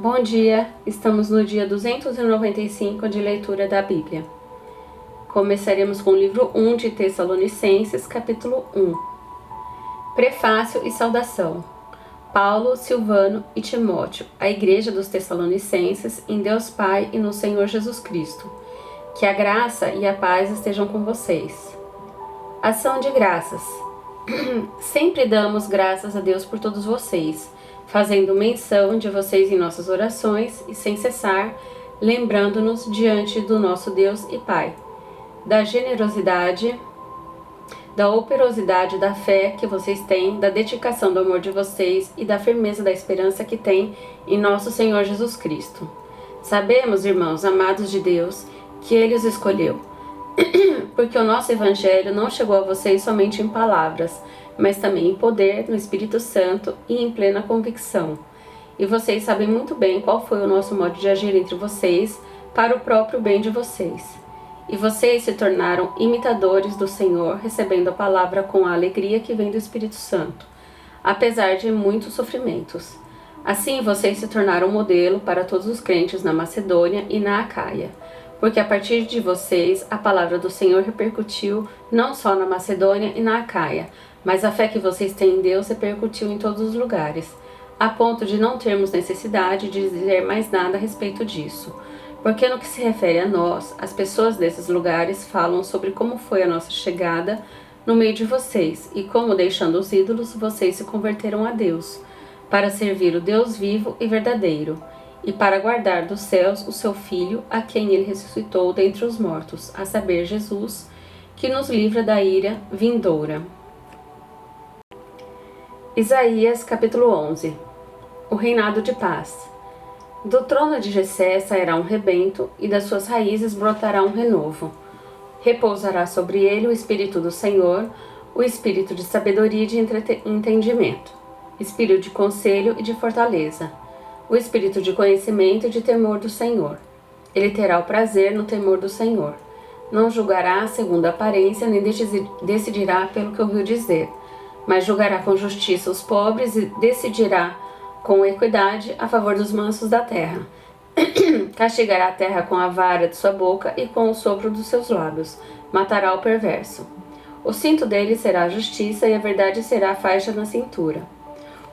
Bom dia, estamos no dia 295 de leitura da Bíblia. Começaremos com o livro 1 de Tessalonicenses, capítulo 1. Prefácio e saudação. Paulo, Silvano e Timóteo, a Igreja dos Tessalonicenses, em Deus Pai e no Senhor Jesus Cristo. Que a graça e a paz estejam com vocês. Ação de graças. Sempre damos graças a Deus por todos vocês, fazendo menção de vocês em nossas orações e sem cessar, lembrando-nos diante do nosso Deus e Pai, da generosidade, da operosidade da fé que vocês têm, da dedicação do amor de vocês e da firmeza da esperança que têm em nosso Senhor Jesus Cristo. Sabemos, irmãos amados de Deus, que Ele os escolheu, porque o nosso Evangelho não chegou a vocês somente em palavras, mas também em poder, no Espírito Santo e em plena convicção. E vocês sabem muito bem qual foi o nosso modo de agir entre vocês, para o próprio bem de vocês. E vocês se tornaram imitadores do Senhor, recebendo a palavra com a alegria que vem do Espírito Santo, apesar de muitos sofrimentos. Assim, vocês se tornaram modelo para todos os crentes na Macedônia e na Acaia, porque a partir de vocês a palavra do Senhor repercutiu não só na Macedônia e na Acaia, mas a fé que vocês têm em Deus repercutiu em todos os lugares, a ponto de não termos necessidade de dizer mais nada a respeito disso. Porque no que se refere a nós, as pessoas desses lugares falam sobre como foi a nossa chegada no meio de vocês e como, deixando os ídolos, vocês se converteram a Deus, para servir o Deus vivo e verdadeiro, e para guardar dos céus o seu Filho, a quem ele ressuscitou dentre os mortos, a saber, Jesus, que nos livra da ira vindoura. Isaías, capítulo 11. O reinado de paz. Do trono de Jessé sairá um rebento, e das suas raízes brotará um renovo. Repousará sobre ele o Espírito do Senhor, o Espírito de sabedoria e de entendimento, Espírito de conselho e de fortaleza, o Espírito de conhecimento e de temor do Senhor. Ele terá o prazer no temor do Senhor. Não julgará segundo a aparência, nem decidirá pelo que ouviu dizer, mas julgará com justiça os pobres e decidirá com equidade a favor dos mansos da terra. Castigará a terra com a vara de sua boca e com o sopro dos seus lábios. Matará o perverso. O cinto dele será a justiça e a verdade será a faixa na cintura.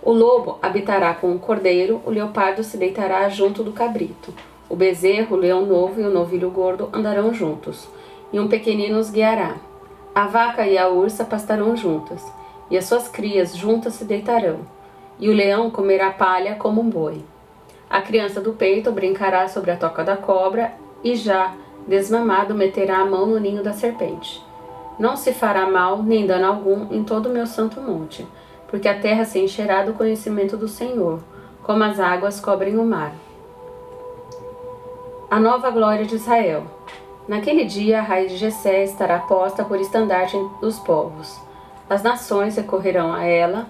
O lobo habitará com o cordeiro, o leopardo se deitará junto do cabrito. O bezerro, o leão novo e o novilho gordo andarão juntos, e um pequenino os guiará. A vaca e a ursa pastarão juntas, e as suas crias juntas se deitarão, e o leão comerá palha como um boi. A criança do peito brincará sobre a toca da cobra, e já desmamado meterá a mão no ninho da serpente. Não se fará mal nem dano algum em todo o meu santo monte, porque a terra se encherá do conhecimento do Senhor, como as águas cobrem o mar. A nova glória de Israel. Naquele dia a raiz de Jessé estará posta por estandarte dos povos. As nações recorrerão a ela,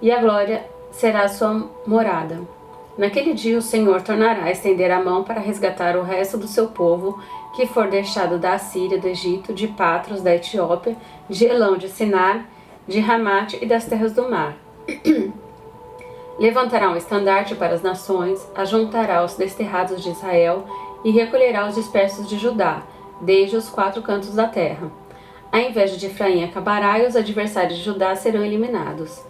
e a glória será a sua morada. Naquele dia o Senhor tornará a estender a mão para resgatar o resto do seu povo, que for deixado da Assíria, do Egito, de Patros, da Etiópia, de Elão, de Sinar, de Ramate e das terras do mar. Levantará um estandarte para as nações, ajuntará os desterrados de Israel e recolherá os dispersos de Judá, desde os quatro cantos da terra. A inveja de Efraim acabará e os adversários de Judá serão eliminados.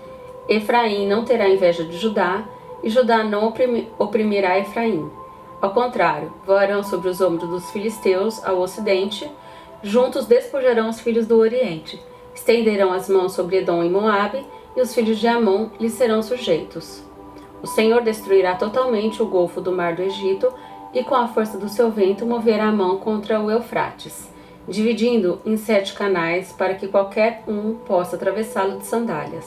Efraim não terá inveja de Judá, e Judá não oprimirá Efraim. Ao contrário, voarão sobre os ombros dos filisteus ao ocidente, juntos despojarão os filhos do oriente. Estenderão as mãos sobre Edom e Moabe, e os filhos de Amon lhes serão sujeitos. O Senhor destruirá totalmente o golfo do mar do Egito, e com a força do seu vento moverá a mão contra o Eufrates, dividindo em 7 canais para que qualquer um possa atravessá-lo de sandálias.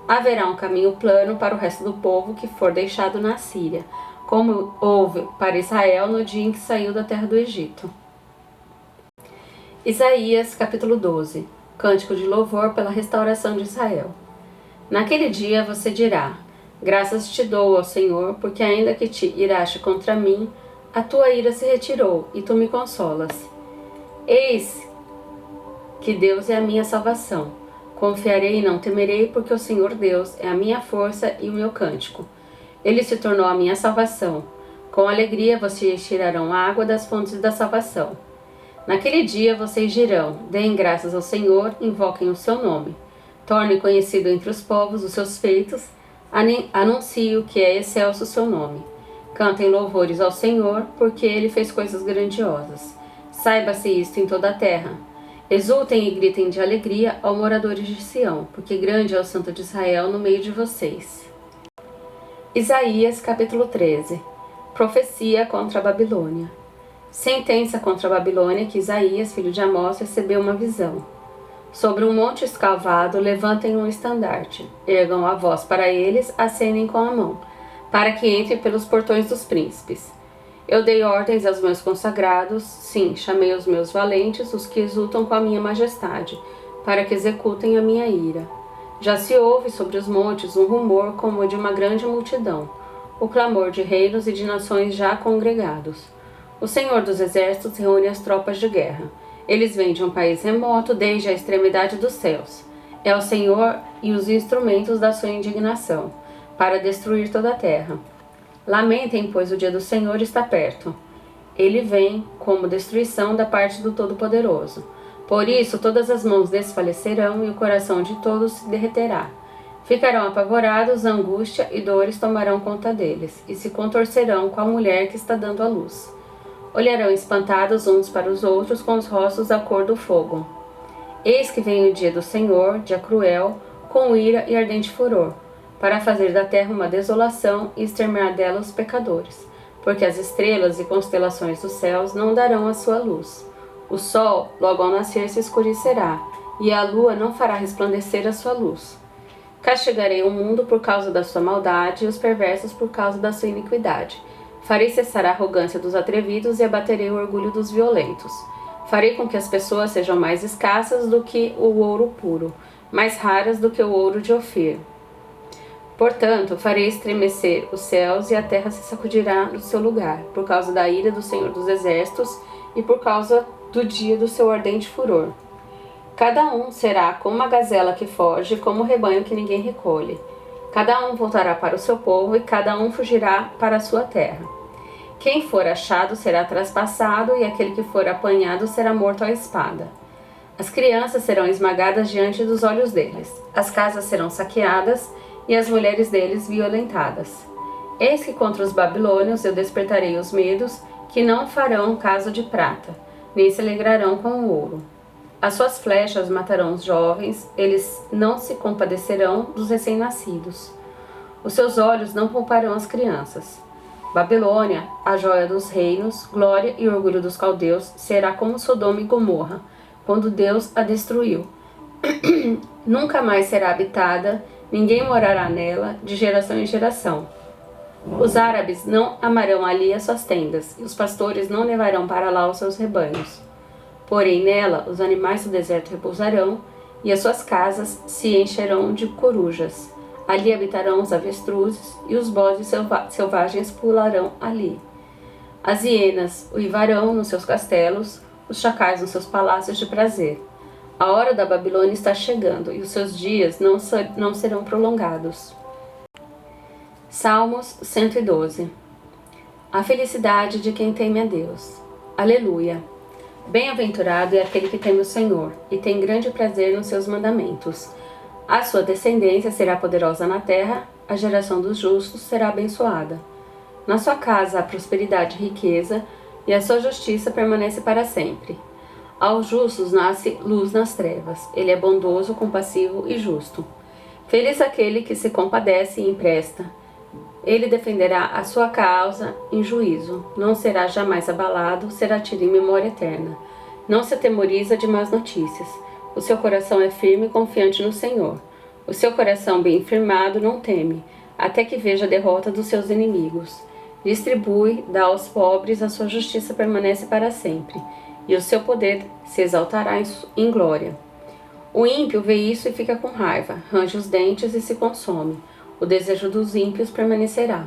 Haverá um caminho plano para o resto do povo que for deixado na Síria, como houve para Israel no dia em que saiu da terra do Egito. Isaías, capítulo 12. Cântico de louvor pela restauração de Israel. Naquele dia você dirá: graças te dou, ó Senhor, porque ainda que te iraste contra mim, a tua ira se retirou e tu me consolas. Eis que Deus é a minha salvação. Confiarei e não temerei, porque o Senhor Deus é a minha força e o meu cântico. Ele se tornou a minha salvação. Com alegria vocês tirarão água das fontes da salvação. Naquele dia vocês dirão: deem graças ao Senhor, invoquem o seu nome. Torne conhecido entre os povos os seus feitos, anuncie que é excelso o seu nome. Cantem louvores ao Senhor, porque ele fez coisas grandiosas. Saiba-se isto em toda a terra. Exultem e gritem de alegria aos moradores de Sião, porque grande é o Santo de Israel no meio de vocês. Isaías capítulo 13. Profecia contra a Babilônia. Sentença contra a Babilônia que Isaías, filho de Amós, recebeu uma visão. Sobre um monte escavado, levantem um estandarte. Ergam a voz para eles, acenem com a mão, para que entrem pelos portões dos príncipes. Eu dei ordens aos meus consagrados, sim, chamei os meus valentes, os que exultam com a minha majestade, para que executem a minha ira. Já se ouve sobre os montes um rumor como o de uma grande multidão, o clamor de reinos e de nações já congregados. O Senhor dos Exércitos reúne as tropas de guerra. Eles vêm de um país remoto, desde a extremidade dos céus. É o Senhor e os instrumentos da sua indignação, para destruir toda a terra. Lamentem, pois o dia do Senhor está perto. Ele vem como destruição da parte do Todo-Poderoso. Por isso todas as mãos desfalecerão e o coração de todos se derreterá. Ficarão apavorados, angústia e dores tomarão conta deles, e se contorcerão com a mulher que está dando à luz. Olharão espantados uns para os outros com os rostos da cor do fogo. Eis que vem o dia do Senhor, dia cruel, com ira e ardente furor, para fazer da terra uma desolação e exterminar dela os pecadores, porque as estrelas e constelações dos céus não darão a sua luz. O sol, logo ao nascer, se escurecerá, e a lua não fará resplandecer a sua luz. Castigarei o mundo por causa da sua maldade e os perversos por causa da sua iniquidade. Farei cessar a arrogância dos atrevidos e abaterei o orgulho dos violentos. Farei com que as pessoas sejam mais escassas do que o ouro puro, mais raras do que o ouro de Ofir. Portanto, farei estremecer os céus e a terra se sacudirá do seu lugar, por causa da ira do Senhor dos Exércitos e por causa do dia do seu ardente furor. Cada um será como uma gazela que foge, como um rebanho que ninguém recolhe. Cada um voltará para o seu povo e cada um fugirá para a sua terra. Quem for achado será traspassado e aquele que for apanhado será morto à espada. As crianças serão esmagadas diante dos olhos deles. As casas serão saqueadas e as mulheres deles violentadas. Eis que contra os babilônios eu despertarei os medos, que não farão caso de prata, nem se alegrarão com o ouro. As suas flechas matarão os jovens, eles não se compadecerão dos recém-nascidos. Os seus olhos não pouparão as crianças. Babilônia, a joia dos reinos, glória e orgulho dos caldeus, será como Sodoma e Gomorra, quando Deus a destruiu. Nunca mais será habitada, ninguém morará nela, de geração em geração. Os árabes não amarão ali as suas tendas, e os pastores não levarão para lá os seus rebanhos. Porém nela os animais do deserto repousarão, e as suas casas se encherão de corujas. Ali habitarão os avestruzes, e os bodes selvagens pularão ali. As hienas uivarão nos seus castelos, os chacais nos seus palácios de prazer. A hora da Babilônia está chegando, e os seus dias não serão prolongados. Salmos 112. A felicidade de quem teme a Deus. Aleluia! Bem-aventurado é aquele que teme o Senhor, e tem grande prazer nos seus mandamentos. A sua descendência será poderosa na terra, a geração dos justos será abençoada. Na sua casa há prosperidade e riqueza, e a sua justiça permanece para sempre. Aos justos nasce luz nas trevas, ele é bondoso, compassivo e justo. Feliz aquele que se compadece e empresta. Ele defenderá a sua causa em juízo, não será jamais abalado, será tido em memória eterna. Não se atemoriza de más notícias. O seu coração é firme e confiante no Senhor. O seu coração bem firmado não teme, até que veja a derrota dos seus inimigos. Distribui, dá aos pobres, a sua justiça permanece para sempre, e o seu poder se exaltará em glória. O ímpio vê isso e fica com raiva, range os dentes e se consome. O desejo dos ímpios permanecerá.